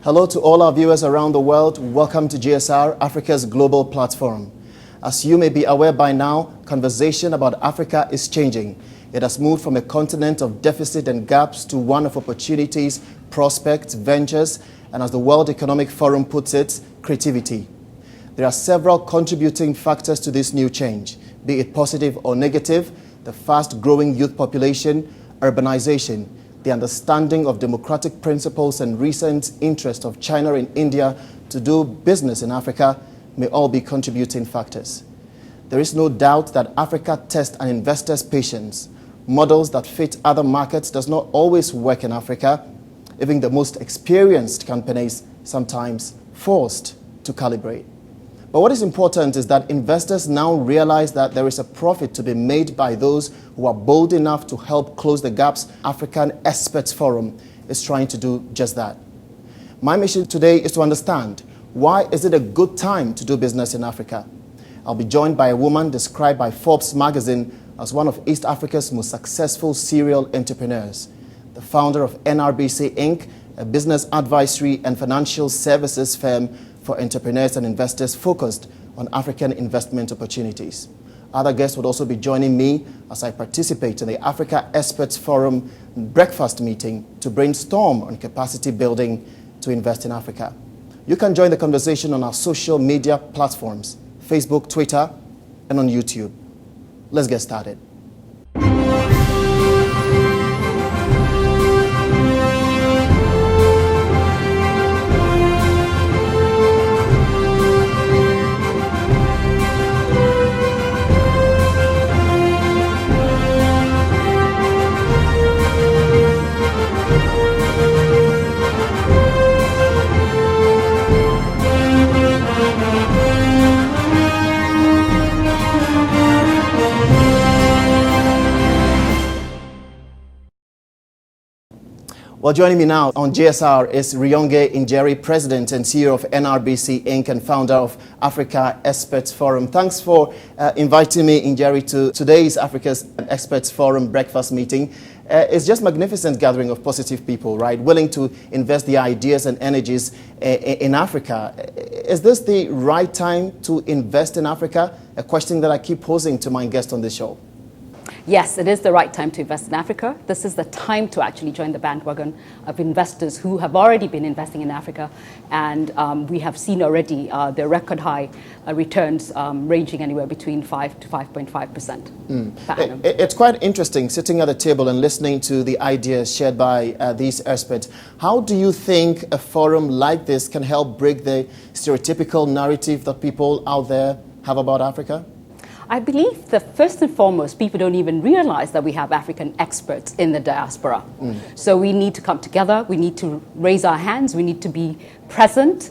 Hello to all our viewers around the world. Welcome to GSR, Africa's global platform. As you may be aware by now, conversation about Africa is changing. It has moved from a continent of deficit and gaps to one of opportunities, prospects, ventures, and as the World Economic Forum puts it, creativity. There are several contributing factors to this new change, be it positive or negative: the fast-growing youth population, urbanization, the understanding of democratic principles and recent interest of China and India to do business in Africa may all be contributing factors. There is no doubt that Africa tests an investor's patience. Models that fit other markets does not always work in Africa. Even the most experienced companies sometimes forced to calibrate. But what is important is that investors now realize that there is a profit to be made by those who are bold enough to help close the gaps. African Experts Forum is trying to do just that. My mission today is to understand, why is it a good time to do business in Africa? I'll be joined by a woman described by Forbes magazine as one of East Africa's most successful serial entrepreneurs, the founder of NRBC Inc., a business advisory and financial services firm for entrepreneurs and investors focused on African investment opportunities. Other guests would also be joining me as I participate in the Africa Experts Forum breakfast meeting to brainstorm on capacity building to invest in Africa. You can join the conversation on our social media platforms, Facebook, Twitter, and on YouTube. Let's get started. Well, joining me now on GSR is Rionge Njeri, President and CEO of NRBC Inc. and founder of Africa Experts Forum. Thanks for inviting me, Njeri, to today's Africa's Experts Forum breakfast meeting. It's just a magnificent gathering of positive people, right, willing to invest their ideas and energies in Africa. Is this the right time to invest in Africa? A question that I keep posing to my guests on this show. Yes, it is the right time to invest in Africa. This is the time to actually join the bandwagon of investors who have already been investing in Africa. And we have seen already the record high returns ranging anywhere between 5 to 5.5% per annum. It's quite interesting sitting at a table and listening to the ideas shared by these experts. How do you think a forum like this can help break the stereotypical narrative that people out there have about Africa? I believe that first and foremost, people don't even realize that we have African experts in the diaspora. So we need to come together, we need to raise our hands, we need to be present,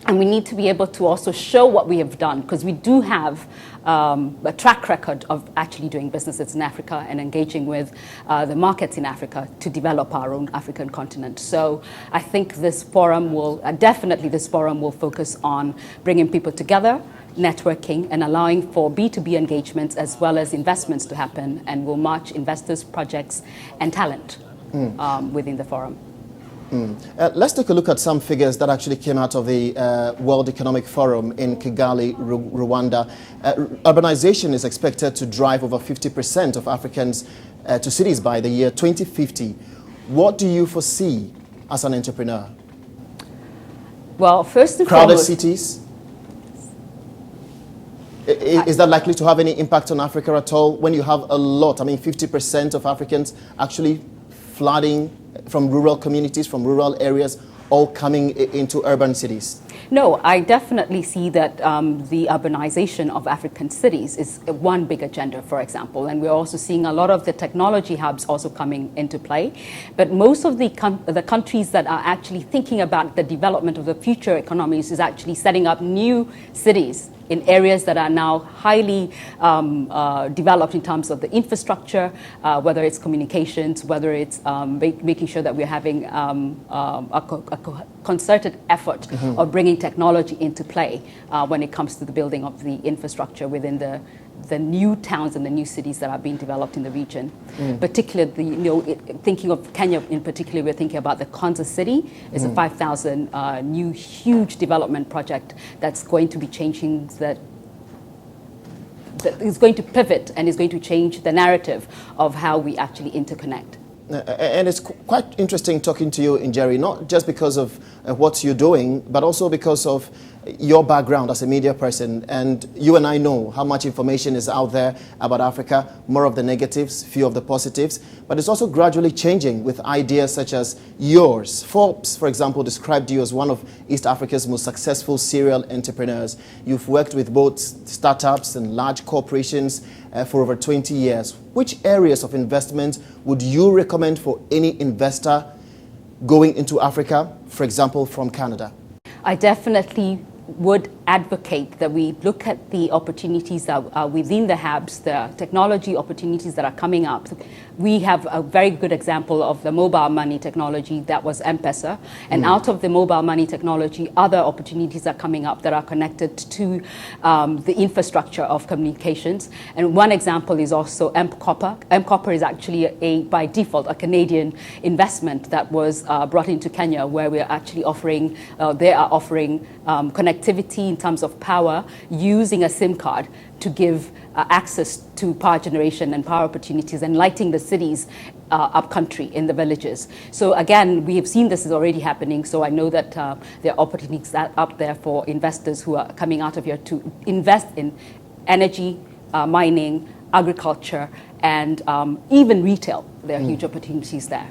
and we need to be able to also show what we have done, because we do have a track record of actually doing businesses in Africa and engaging with the markets in Africa to develop our own African continent. So I think this forum will, this forum will focus on bringing people together, networking, and allowing for B2B engagements as well as investments to happen, and will match investors, projects, and talent within the forum. Let's take a look at some figures that actually came out of the World Economic Forum in Kigali, Rwanda. Urbanization is expected to drive over 50% of Africans to cities by the year 2050. What do you foresee as an entrepreneur? Well, first and crowded foremost, cities? Is that likely to have any impact on Africa at all when you have a lot, 50% of Africans actually flooding from rural communities, from rural areas, all coming into urban cities? No, I definitely see that the urbanization of African cities is one big agenda, for example, and we're also seeing a lot of the technology hubs also coming into play. But most of the countries that are actually thinking about the development of the future economies is actually setting up new cities in areas that are now highly developed in terms of the infrastructure, whether it's communications, whether it's making sure that we're having a concerted effort of bringing technology into play when it comes to the building of the infrastructure within the new towns and the new cities that are being developed in the region. Particularly, thinking of Kenya in particular, we're thinking about the Konza City. It's a 5,000 new huge development project that's going to be changing that is going to pivot and is going to change the narrative of how we actually interconnect. And it's quite interesting talking to you, Njeri, not just because of what you're doing, but also because of your background as a media person. And you and I know how much information is out there about Africa, more of the negatives, few of the positives. But it's also gradually changing with ideas such as yours. Forbes, for example, described you as one of East Africa's most successful serial entrepreneurs. You've worked with both startups and large corporations for over 20 years. Which areas of investment would you recommend for any investor going into Africa, for example, from Canada? I definitely would advocate that we look at the opportunities that are within the hubs, the technology opportunities that are coming up. We have a very good example of the mobile money technology that was M-Pesa. And out of the mobile money technology, other opportunities are coming up that are connected to the infrastructure of communications. And one example is also M-Copper. M-Copper is actually, by default, a Canadian investment that was brought into Kenya, where we're actually offering, they are offering connectivity in terms of power using a SIM card to give access to power generation and power opportunities and lighting the cities up country in the villages. So again, we have seen this is already happening. So I know that there are opportunities up there for investors who are coming out of here to invest in energy, mining, agriculture, and even retail. There are huge opportunities there.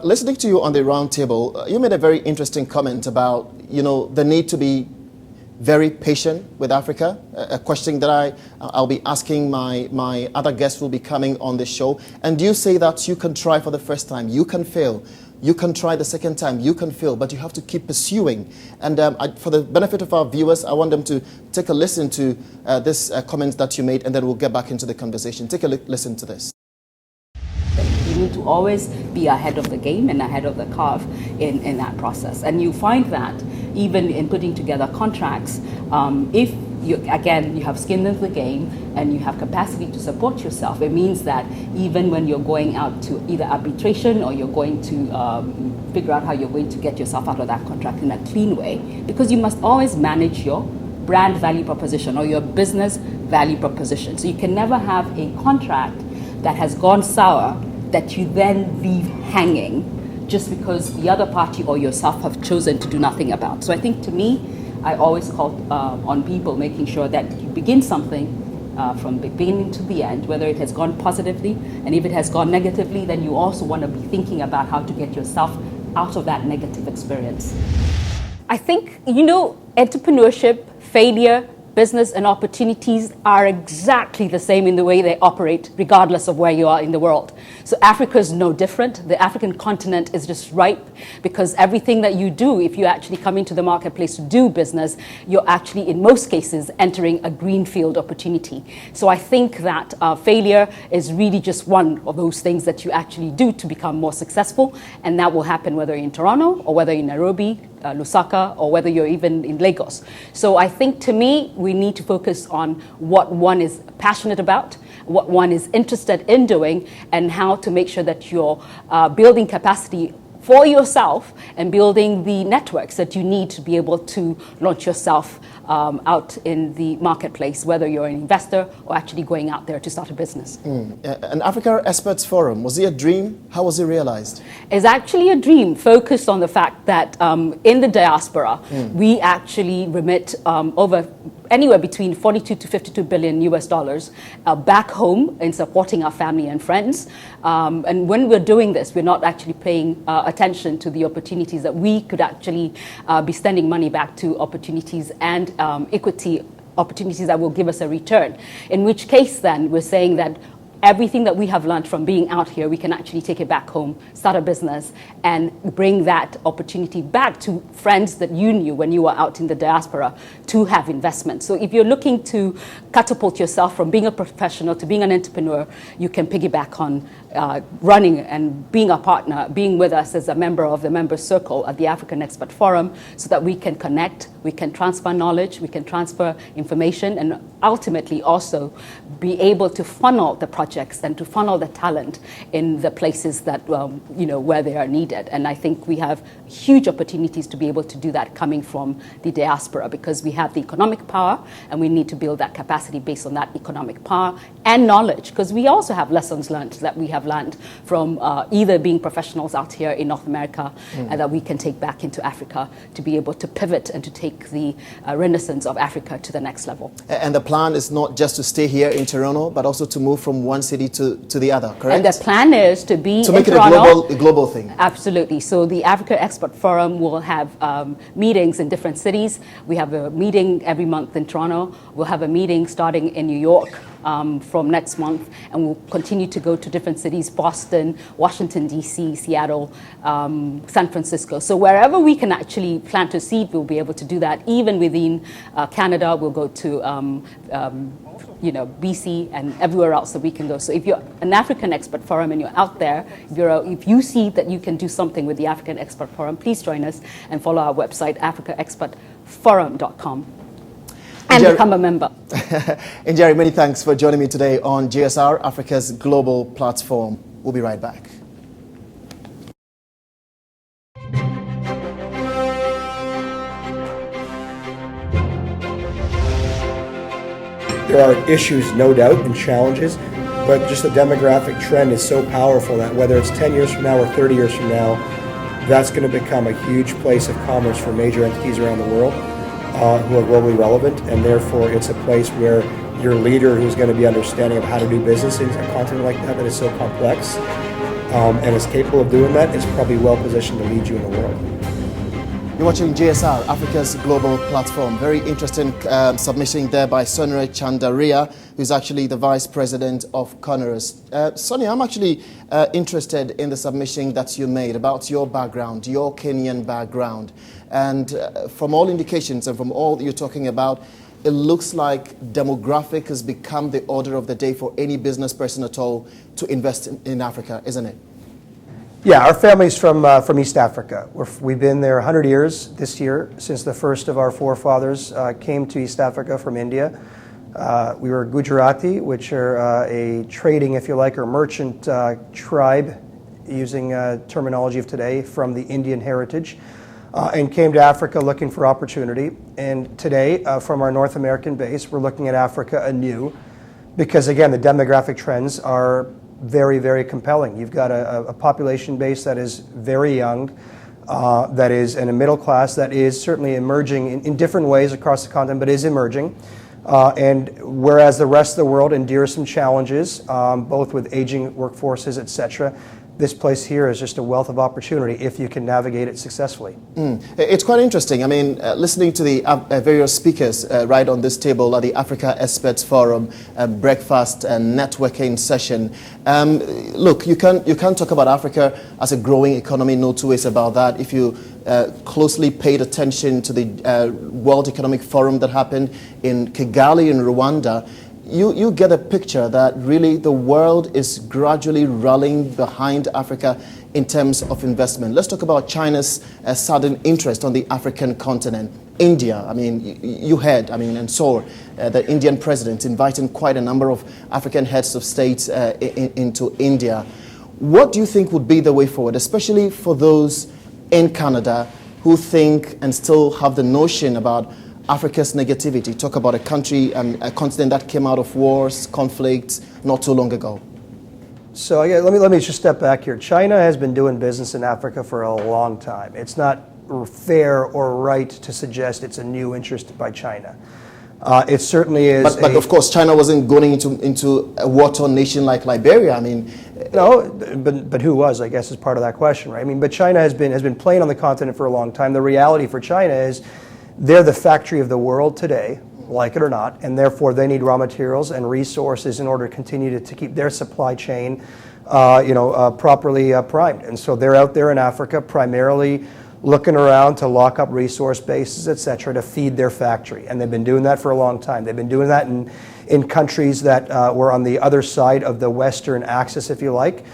Listening to you on the roundtable, you made a very interesting comment about, the need to be very patient with Africa, a question that I'll be asking my other guests who will be coming on the show. And you say that you can try for the first time, you can fail, you can try the second time, you can fail, but you have to keep pursuing. And for the benefit of our viewers, I want them to take a listen to this comment that you made, and then we'll get back into the conversation. Take a listen to this. You need to always be ahead of the game and ahead of the curve in that process. And you find that even in putting together contracts, if you have skin in the game and you have capacity to support yourself, it means that even when you're going out to either arbitration or you're going to figure out how you're going to get yourself out of that contract in a clean way, because you must always manage your brand value proposition or your business value proposition. So you can never have a contract that has gone sour that you then leave hanging just because the other party or yourself have chosen to do nothing about. So I think, to me, I always call on people making sure that you begin something from the beginning to the end, whether it has gone positively, and if it has gone negatively, then you also want to be thinking about how to get yourself out of that negative experience. I think, entrepreneurship, failure, business and opportunities are exactly the same in the way they operate, regardless of where you are in the world. So Africa is no different. The African continent is just ripe because everything that you do, if you actually come into the marketplace to do business, you're actually, in most cases, entering a greenfield opportunity. So I think that failure is really just one of those things that you actually do to become more successful. And that will happen whether you're in Toronto or whether you're in Nairobi, Lusaka, or whether you're even in Lagos. So I think, to me, we need to focus on what one is passionate about, what one is interested in doing, and how to make sure that you're building capacity for yourself and building the networks that you need to be able to launch yourself out in the marketplace, whether you're an investor or actually going out there to start a business. An Africa Experts Forum, was it a dream? How was it realized? It's actually a dream focused on the fact that in the diaspora, we actually remit over anywhere between 42 to 52 billion US dollars back home in supporting our family and friends. And when we're doing this, we're not actually paying attention to the opportunities that we could actually be sending money back to opportunities and equity opportunities that will give us a return. In which case, then, we're saying that everything that we have learned from being out here, we can actually take it back home, start a business, and bring that opportunity back to friends that you knew when you were out in the diaspora to have investment. So if you're looking to catapult yourself from being a professional to being an entrepreneur, you can piggyback on running and being a partner, being with us as a member of the member circle at the African Expert Forum, so that we can connect, we can transfer knowledge, we can transfer information, and ultimately also be able to funnel the projects and to funnel the talent in the places that, where they are needed. And I think we have huge opportunities to be able to do that coming from the diaspora, because we have the economic power and we need to build that capacity based on that economic power and knowledge, because we also have lessons learned that we have learned from either being professionals out here in North America and that we can take back into Africa to be able to pivot and to take the renaissance of Africa to the next level. And the plan is not just to stay here in Toronto, but also to move from one city to the other, correct? And the plan is to be to make in it Toronto, a global thing. Absolutely. So the Africa Expert Forum will have meetings in different cities. We have a meeting every month in Toronto. We'll have a meeting starting in New York from next month, and we'll continue to go to different cities: Boston, Washington, D.C., Seattle, San Francisco. So wherever we can actually plant a seed, we'll be able to do that. Even within Canada, we'll go to BC and everywhere else that we can go. So if you're an African Expert Forum and you're out there, if you see that you can do something with the African Expert Forum, please join us and follow our website, africaexpertforum.com. And become a member. Njeri, many thanks for joining me today on GSR, Africa's global platform. We'll be right back. There are issues, no doubt, and challenges, but just the demographic trend is so powerful that whether it's 10 years from now or 30 years from now, that's going to become a huge place of commerce for major entities around the world who are globally relevant, and therefore it's a place where your leader who's going to be understanding of how to do business in a continent like that is so complex and is capable of doing that is probably well positioned to lead you in the world. You're watching GSR, Africa's global platform. Very interesting submission there by Suni Chandaria, who's actually the Vice President of CONROS. Suni, I'm actually interested in the submission that you made about your background, your Kenyan background. And from all indications and from all that you're talking about, it looks like demographic has become the order of the day for any business person at all to invest in Africa, isn't it? Yeah, our family's from East Africa. We've been there 100 years this year, since the first of our forefathers came to East Africa from India. We were Gujarati, which are a trading, if you like, or merchant tribe, using terminology of today, from the Indian heritage, and came to Africa looking for opportunity. And today, from our North American base, we're looking at Africa anew, because again, the demographic trends are very, very compelling. You've got a population base that is very young, that is in a middle class that is certainly emerging in different ways across the continent, but is emerging. And whereas the rest of the world endures some challenges, both with aging workforces, etc., this place here is just a wealth of opportunity if you can navigate it successfully. It's quite interesting. I mean, listening to the various speakers right on this table at the Africa Experts Forum breakfast and networking session. Look, you can't talk about Africa as a growing economy, no two ways about that. If you closely paid attention to the World Economic Forum that happened in Kigali in Rwanda, you get a picture that really the world is gradually rallying behind Africa in terms of investment. Let's talk about China's sudden interest on the African continent. India, I mean, you heard, and saw the Indian president inviting quite a number of African heads of state into India. What do you think would be the way forward, especially for those in Canada who think and still have the notion about Africa's negativity? Talk about a country and a continent that came out of wars, conflicts not too long ago. So let me just step back here. China has been doing business in Africa for a long time. It's not fair or right to suggest it's a new interest by China. It certainly is. But of course, China wasn't going into a war-torn nation like Liberia. No, but who was? I guess is part of that question, right? But China has been playing on the continent for a long time. The reality for China is, they're the factory of the world today, like it or not, and therefore they need raw materials and resources in order to continue to keep their supply chain properly primed. And so they're out there in Africa primarily looking around to lock up resource bases, et cetera, to feed their factory. And they've been doing that for a long time. They've been doing that in countries that were on the other side of the Western axis, if you like,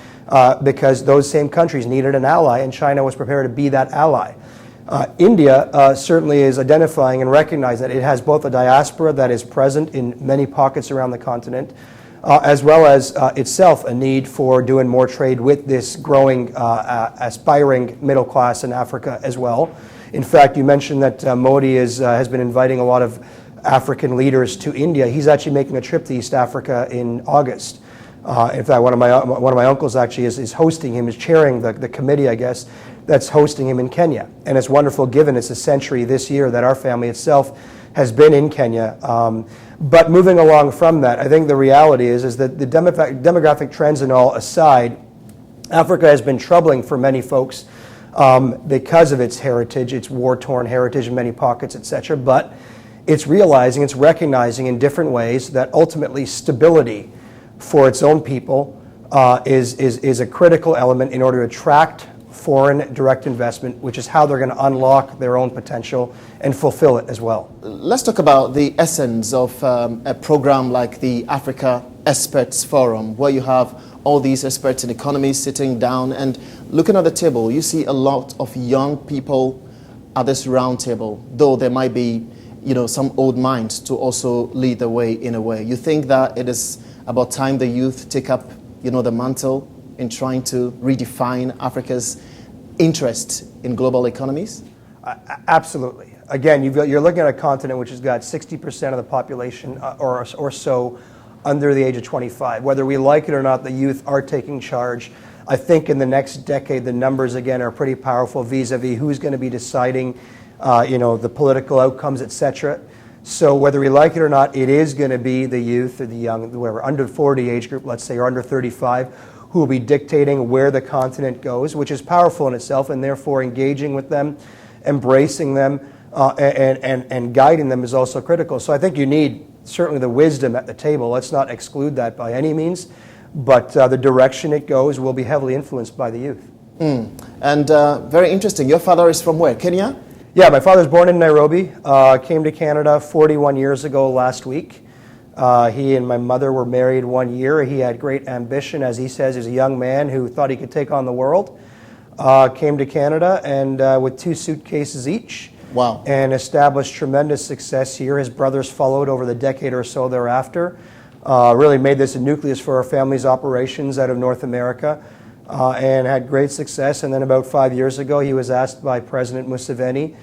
because those same countries needed an ally, and China was prepared to be that ally. India certainly is identifying and recognizing that it has both a diaspora that is present in many pockets around the continent, as well as itself a need for doing more trade with this growing, aspiring middle class in Africa as well. In fact, you mentioned that Modi has been inviting a lot of African leaders to India. He's actually making a trip to East Africa in August. In fact, one of my uncles actually is hosting him, is chairing the committee, I guess, that's hosting him in Kenya. And it's wonderful, given it's a century this year that our family itself has been in Kenya. But moving along from that, I think the reality is that the demographic trends and all aside, Africa has been troubling for many folks because of its heritage, its war-torn heritage in many pockets, etc. But it's realizing, it's recognizing in different ways that ultimately stability for its own people is a critical element in order to attract foreign direct investment, which is how they're going to unlock their own potential and fulfill it as well. Let's talk about the essence of a program like the Africa Experts Forum, where you have all these experts in economy sitting down and looking at the table. You see a lot of young people at this round table, though there might be, some old minds to also lead the way in a way. You think that it is about time the youth take up, the mantle in trying to redefine Africa's interest in global economies? Absolutely. Again, you're looking at a continent which has got 60% of the population or so under the age of 25. Whether we like it or not, the youth are taking charge. I think in the next decade, the numbers again are pretty powerful vis-a-vis who's going to be deciding, the political outcomes, etc. So whether we like it or not, it is going to be the youth or the young, whoever, under 40 age group, let's say, or under 35, who will be dictating where the continent goes, which is powerful in itself, and therefore engaging with them, embracing them, and guiding them is also critical. So I think you need certainly the wisdom at the table. Let's not exclude that by any means, but the direction it goes will be heavily influenced by the youth. And very interesting. Your father is from where? Kenya? Yeah, my father's born in Nairobi, came to Canada 41 years ago last week. He and my mother were married 1 year. He had great ambition, as he says. He's a young man who thought he could take on the world. Came to Canada and with 2 suitcases each. Wow. And established tremendous success here. His brothers followed over the decade or so thereafter. Really made this a nucleus for our family's operations out of North America and had great success. And then about 5 years ago, he was asked by President Museveni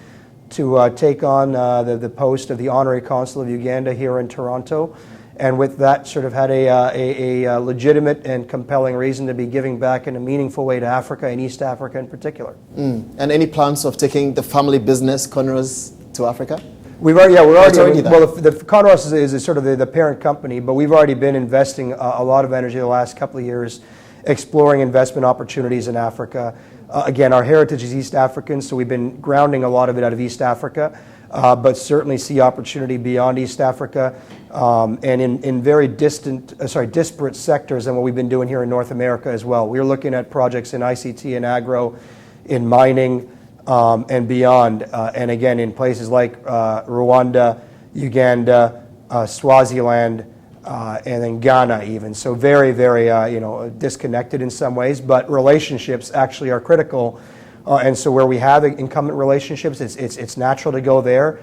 to take on the post of the Honorary Consul of Uganda here in Toronto, and with that sort of had a legitimate and compelling reason to be giving back in a meaningful way to Africa and East Africa in particular. And any plans of taking the family business, CONROS, to Africa? We're already well, the CONROS is sort of the parent company, but we've already been investing a lot of energy the last couple of years exploring investment opportunities in Africa. Again, our heritage is East African, so we've been grounding a lot of it out of East Africa, but certainly see opportunity beyond East Africa and in very disparate sectors than what we've been doing here in North America as well. We're looking at projects in ICT and agro, in mining, and beyond, and again in places like Rwanda, Uganda, Swaziland, and then Ghana even. So very, very disconnected in some ways, but relationships actually are critical. And so where we have incumbent relationships, it's natural to go there.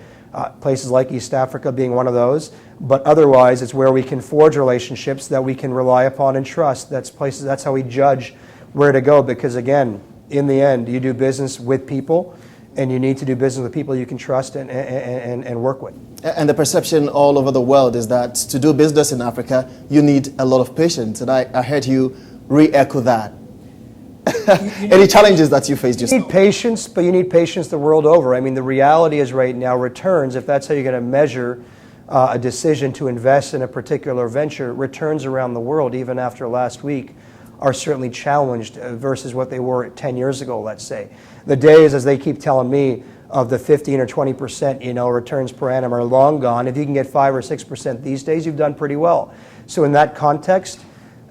Places like East Africa being one of those. But otherwise, it's where we can forge relationships that we can rely upon and trust. That's how we judge where to go, because again, in the end, you do business with people, and you need to do business with people you can trust and work with. And the perception all over the world is that to do business in Africa, you need a lot of patience. And I heard you re-echo that. Any challenges that you faced yourself? You need patience, but you need patience the world over. I mean, the reality is right now, returns, if that's how you're going to measure a decision to invest in a particular venture, returns around the world, even after last week, are certainly challenged versus what they were 10 years ago, let's say. The days, as they keep telling me, of the 15 or 20%, returns per annum are long gone. If you can get 5 or 6% these days, you've done pretty well. So in that context,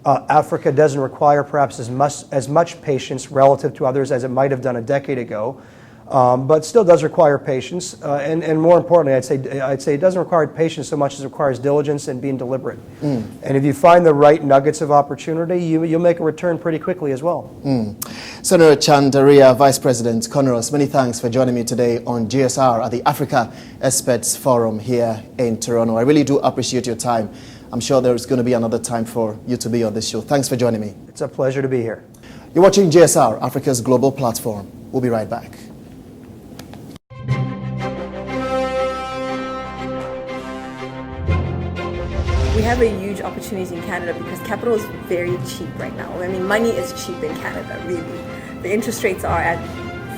Africa doesn't require perhaps as much patience relative to others as it might have done a decade ago, but still does require patience. And more importantly, I'd say it doesn't require patience so much as it requires diligence and being deliberate. And if you find the right nuggets of opportunity, you'll make a return pretty quickly as well. Senator Chandaria, Vice President, CONROS, many thanks for joining me today on GSR at the Africa Experts Forum here in Toronto. I really do appreciate your time. I'm sure there's going to be another time for you to be on this show. Thanks for joining me. It's a pleasure to be here. You're watching GSR, Africa's global platform. We'll be right back. We have a huge opportunity in Canada because capital is very cheap right now. I mean, money is cheap in Canada, really. The interest rates are at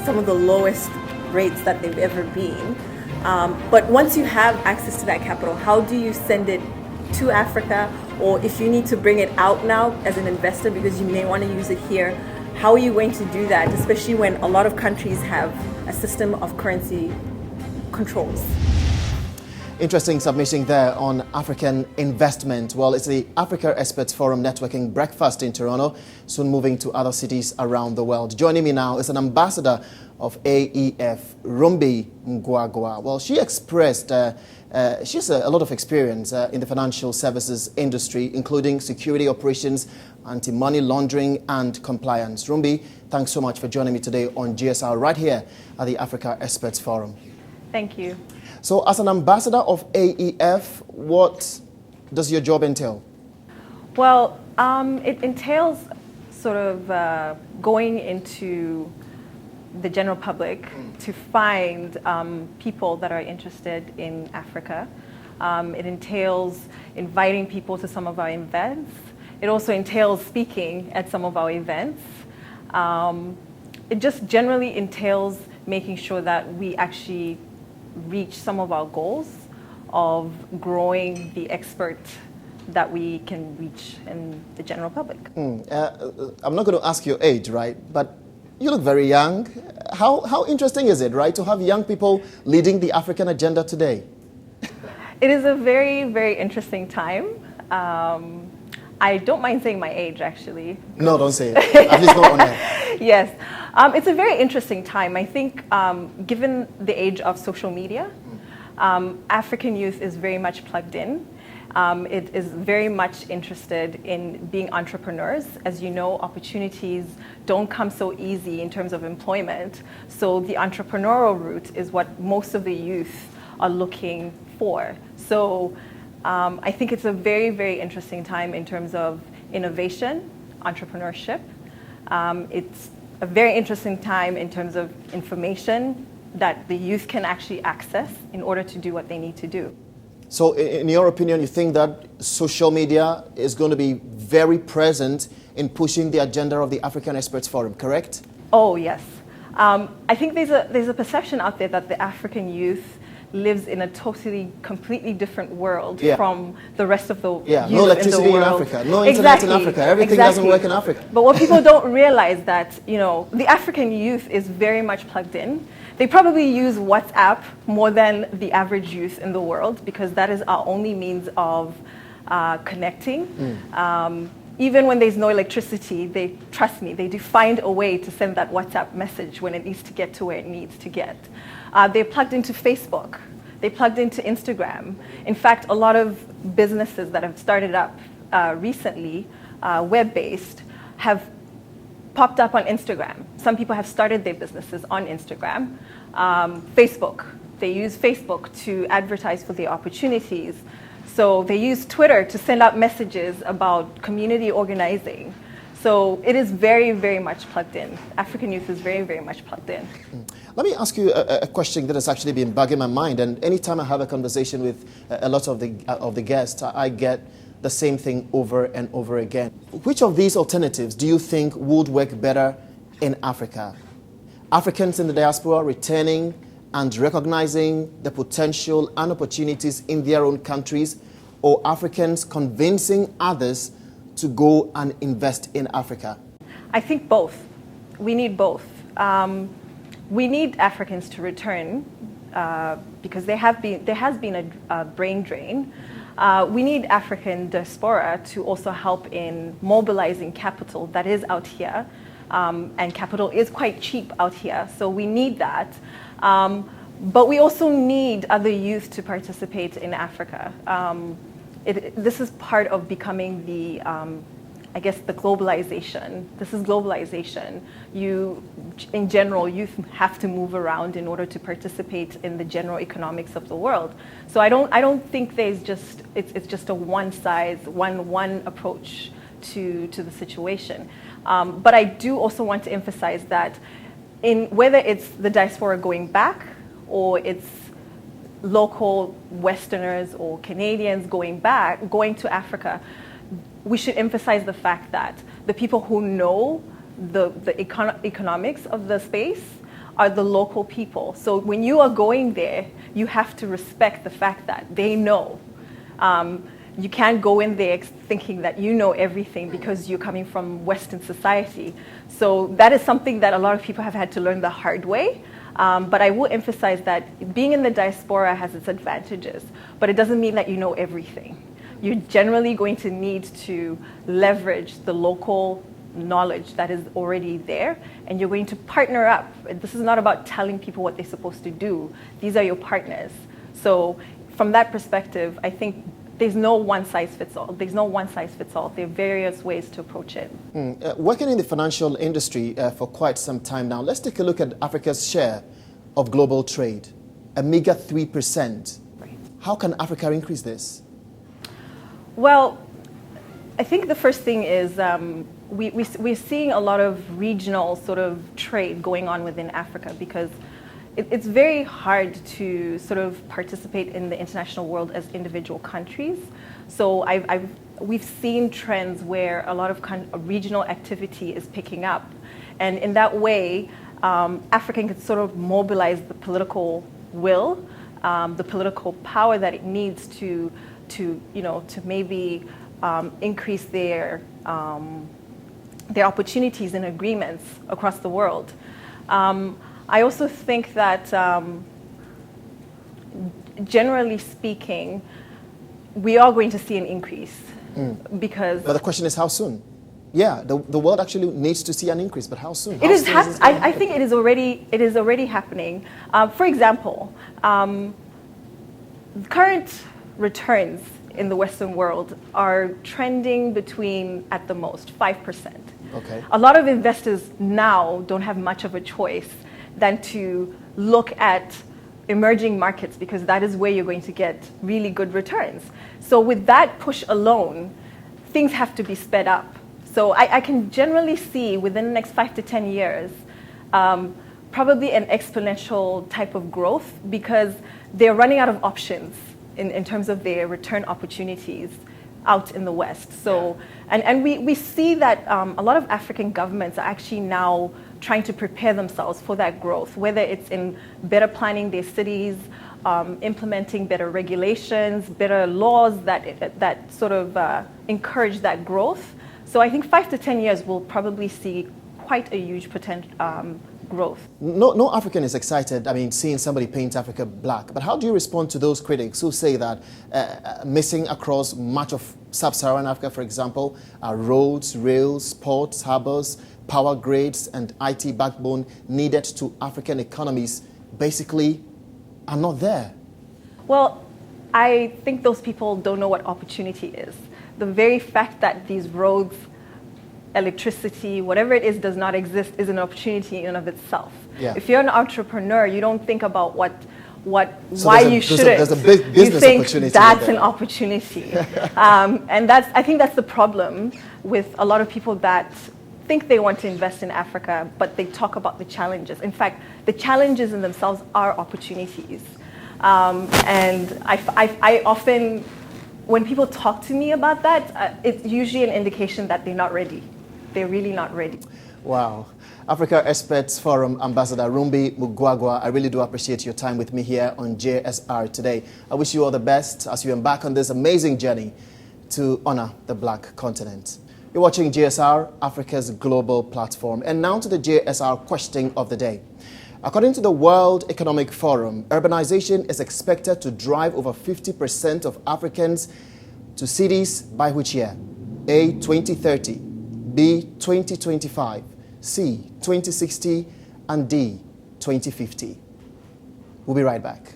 some of the lowest rates that they've ever been. But once you have access to that capital, how do you send it to Africa? Or if you need to bring it out now as an investor because you may want to use it here, how are you going to do that, especially when a lot of countries have a system of currency controls? Interesting submission there on African investment. Well, it's the Africa Experts Forum Networking Breakfast in Toronto, soon moving to other cities around the world. Joining me now is an ambassador of AEF, Rumbi Mugwagwa. Well, she expressed she has a lot of experience in the financial services industry, including security operations, anti-money laundering, and compliance. Rumbi, thanks so much for joining me today on GSR right here at the Africa Experts Forum. Thank you. So as an ambassador of AEF, what does your job entail? Well, it entails sort of going into the general public to find people that are interested in Africa. It entails inviting people to some of our events. It also entails speaking at some of our events. It just generally entails making sure that we actually reach some of our goals of growing the expert that we can reach in the general public. I'm not going to ask your age, right? But you look very young. How interesting is it, right, to have young people leading the African agenda today? It is a very, very interesting time. I don't mind saying my age, actually. No, don't say it. At least not on air. Yes. It's a very interesting time. I think given the age of social media, African youth is very much plugged in. It is very much interested in being entrepreneurs. As you know, opportunities don't come so easy in terms of employment. So the entrepreneurial route is what most of the youth are looking for. So I think it's a very, very interesting time in terms of innovation, entrepreneurship. It's a very interesting time in terms of information that the youth can actually access in order to do what they need to do. So in your opinion, you think that social media is going to be very present in pushing the agenda of the African Experts Forum, correct? Oh, yes. I think there's a perception out there that the African youth lives in a totally, completely different world from the rest of the youth no electricity in the in world. Africa, no internet in Africa, everything doesn't work in Africa. But what people don't realize that, the African youth is very much plugged in. They probably use WhatsApp more than the average youth in the world because that is our only means of connecting. Even when there's no electricity, trust me, they do find a way to send that WhatsApp message when it needs to get to where it needs to get. They're plugged into Facebook. They plugged into Instagram. In fact, a lot of businesses that have started up recently, web-based, have popped up on Instagram. Some people have started their businesses on Instagram. Facebook, they use Facebook to advertise for their opportunities. So they use Twitter to send out messages about community organizing. So it is very, very much plugged in. African youth is very, very much plugged in. Let me ask you a question that has actually been bugging my mind. And anytime I have a conversation with a lot of the guests, I get the same thing over and over again. Which of these alternatives do you think would work better in Africa? Africans in the diaspora returning and recognizing the potential and opportunities in their own countries, or Africans convincing others to go and invest in Africa? I think both. We need both. we need Africans to return because there has been a brain drain. We need African diaspora to also help in mobilizing capital that is out here, and capital is quite cheap out here, so we need that. But we also need other youth to participate in Africa. This is part of becoming the, I guess, the globalization. This is globalization. In general, youth have to move around in order to participate in the general economics of the world. So I don't think there's just, it's just a one approach to the situation. But I do also want to emphasize that whether it's the diaspora going back or it's local Westerners or Canadians going to Africa, we should emphasize the fact that the people who know the economics of the space are the local people. So when you are going there, you have to respect the fact that they know. You can't go in there thinking that you know everything because you're coming from Western society. So that is something that a lot of people have had to learn the hard way. But I will emphasize that being in the diaspora has its advantages, but it doesn't mean that you know everything. You're generally going to need to leverage the local knowledge that is already there, and you're going to partner up. This is not about telling people what they're supposed to do. These are your partners. So from that perspective, I think there's no one size fits all. There's no one size fits all. There are various ways to approach it. Working in the financial industry for quite some time now, let's take a look at Africa's share of global trade, a meager 3%. Right. How can Africa increase this? Well, I think the first thing is we're seeing a lot of regional sort of trade going on within Africa because it's very hard to sort of participate in the international world as individual countries. So we've seen trends where a lot of regional activity is picking up. And in that way, Africa can sort of mobilize the political will, the political power that it needs to maybe increase their opportunities and agreements across the world. I also think that, generally speaking, we are going to see an increase because. But the question is how soon? Yeah, the world actually needs to see an increase, but how soon? It is. I think it is already happening. For example, current returns in the Western world are trending between, at the most, 5%. Okay. A lot of investors now don't have much of a choice than to look at emerging markets because that is where you're going to get really good returns. So with that push alone, things have to be sped up. So I can generally see within the next 5 to 10 years, probably an exponential type of growth because they're running out of options in terms of their return opportunities out in the West. So, and we see that a lot of African governments are actually now trying to prepare themselves for that growth, whether it's in better planning their cities, implementing better regulations, better laws that sort of encourage that growth. So I think 5 to 10 years will probably see quite a huge potential growth. No African is excited, seeing somebody paint Africa black. But how do you respond to those critics who say that missing across much of sub-Saharan Africa, for example, are roads, rails, ports, harbors, power grids, and IT backbone needed to African economies basically are not there? Well, I think those people don't know what opportunity is. The very fact that these roads, electricity, whatever it is, does not exist is an opportunity in and of itself. Yeah. If you're an entrepreneur, you don't think about why you shouldn't. There's a big business you think opportunity that's there. an opportunity. And I think that's the problem with a lot of people that think they want to invest in Africa, but they talk about the challenges. In fact, the challenges in themselves are opportunities. And I often, when people talk to me about that, it's usually an indication that they're not ready. They're really not ready. Wow. Africa Experts Forum Ambassador Rumbi Mugwagwa, I really do appreciate your time with me here on JSR today. I wish you all the best as you embark on this amazing journey to honor the Black continent. You're watching JSR, Africa's global platform. And now to the JSR question of the day. According to the World Economic Forum, urbanization is expected to drive over 50% of Africans to cities by which year? A, 2030, B, 2025, C, 2060, and D, 2050. We'll be right back.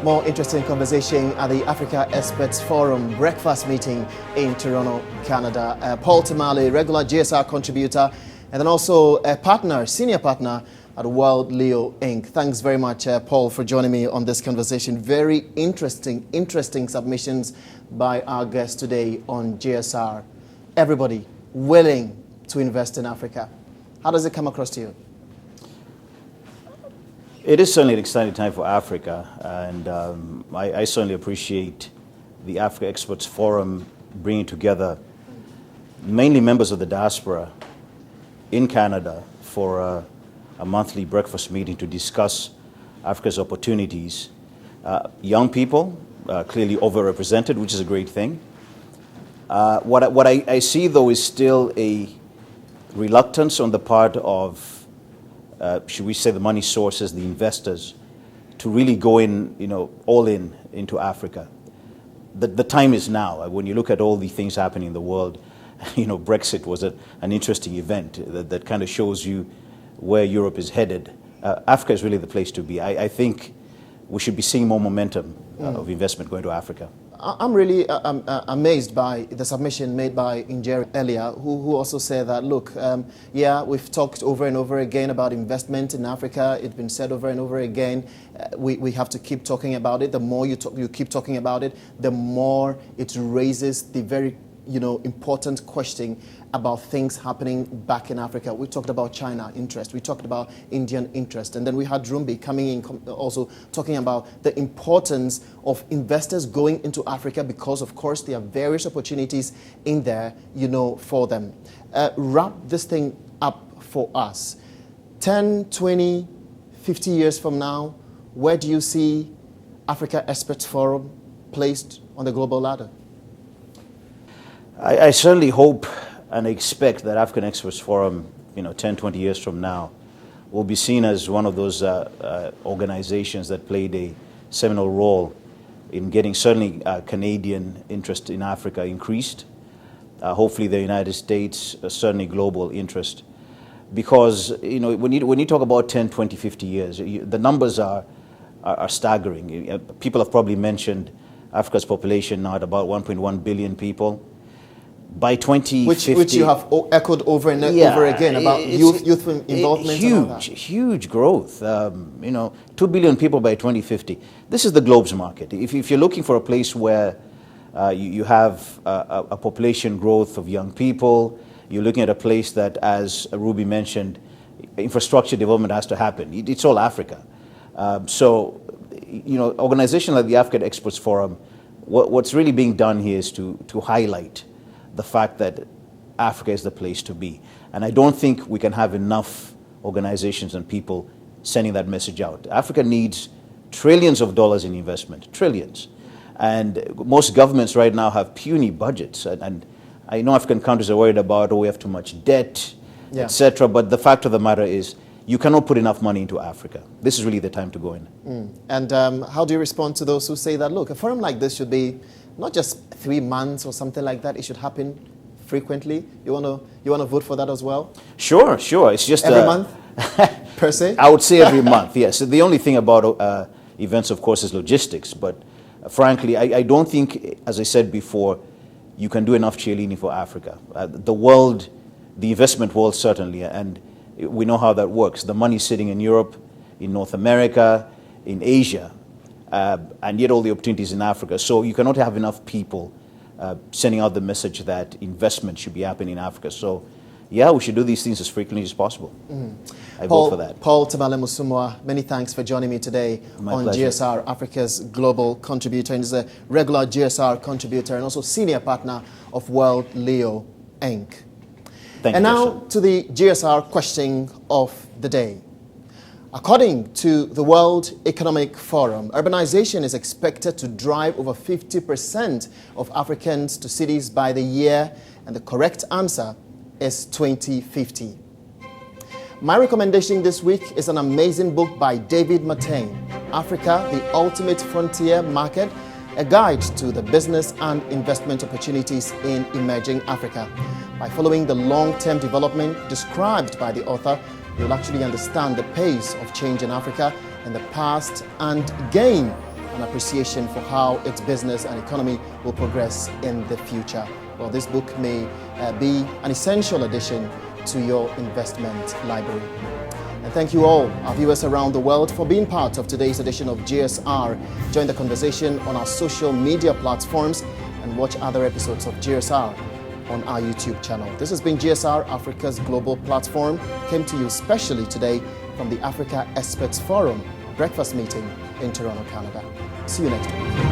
More interesting conversation at the Africa Experts Forum breakfast meeting in Toronto, Canada. Paul Tamale, regular GSR contributor, and then also a partner, senior partner at World Leo Inc. Thanks very much, Paul, for joining me on this conversation. Very interesting submissions by our guests today on GSR. Everybody willing to invest in Africa. How does it come across to you? It is certainly an exciting time for Africa, and I certainly appreciate the Africa Experts Forum bringing together mainly members of the diaspora in Canada for a monthly breakfast meeting to discuss Africa's opportunities. Young people, clearly overrepresented, which is a great thing. What I see, though, is still a reluctance on the part of should we say the money sources, the investors, to really go in, all into Africa. The time is now. When you look at all the things happening in the world, Brexit was an interesting event that kind of shows you where Europe is headed. Africa is really the place to be. I think we should be seeing more momentum of investment going to Africa. I'm really amazed by the submission made by Njeri earlier, who also said that, look, yeah, we've talked over and over again about investment in Africa. It's been said over and over again. We have to keep talking about it. The more you keep talking about it, the more it raises the very important question about things happening back in Africa. We talked about China interest. We talked about Indian interest. And then we had Rumbi coming in also talking about the importance of investors going into Africa because, of course, there are various opportunities in there, for them. Wrap this thing up for us. 10, 20, 50 years from now, where do you see Africa Experts Forum placed on the global ladder? I certainly hope and expect that African Experts Forum, 10, 20 years from now, will be seen as one of those organizations that played a seminal role in getting certainly Canadian interest in Africa increased. Hopefully the United States, certainly global interest. Because, when you talk about 10, 20, 50 years, the numbers are staggering. People have probably mentioned Africa's population now at about 1.1 billion people. By 2050, which you have echoed over and over again about youth involvement. Huge growth. 2 billion people by 2050. This is the globe's market. If you're looking for a place where you have a population growth of young people, you're looking at a place that, as Ruby mentioned, infrastructure development has to happen. It's all Africa. So, organizations like the African Experts Forum, what's really being done here is to highlight the fact that Africa is the place to be. And I don't think we can have enough organizations and people sending that message out. Africa needs trillions of dollars in investment, trillions. And most governments right now have puny budgets. And I know African countries are worried about, we have too much debt, etc. But the fact of the matter is, you cannot put enough money into Africa. This is really the time to go in. And how do you respond to those who say that, look, a forum like this should be not just 3 months or something like that, it should happen frequently? You want to vote for that as well? Sure. It's just every month, per se? I would say every month, yes. The only thing about events, of course, is logistics. But frankly, I don't think, as I said before, you can do enough cheerleading for Africa. The investment world certainly, and we know how that works. The money's sitting in Europe, in North America, in Asia, and yet all the opportunities in Africa. So you cannot have enough people sending out the message that investment should be happening in Africa. So yeah, we should do these things as frequently as possible. I vote for that. Paul Tamale Musumwa, many thanks for joining me today on pleasure. GSR, Africa's global contributor, and is a regular GSR contributor and also senior partner of World Leo Inc. Thank and you, now Jefferson. to the GSR question of the day. According to the World Economic Forum, urbanization is expected to drive over 50% of Africans to cities by the year, and the correct answer is 2050. My recommendation this week is an amazing book by David Mattain, Africa, the Ultimate Frontier Market, a guide to the business and investment opportunities in emerging Africa. By following the long-term development described by the author, you'll actually understand the pace of change in Africa in the past and gain an appreciation for how its business and economy will progress in the future. Well, this book may be an essential addition to your investment library. And thank you all, our viewers around the world, for being part of today's edition of GSR. Join the conversation on our social media platforms and watch other episodes of GSR on our YouTube channel. This has been GSR, Africa's global platform, came to you specially today from the Africa Experts Forum breakfast meeting in Toronto, Canada. See you next week.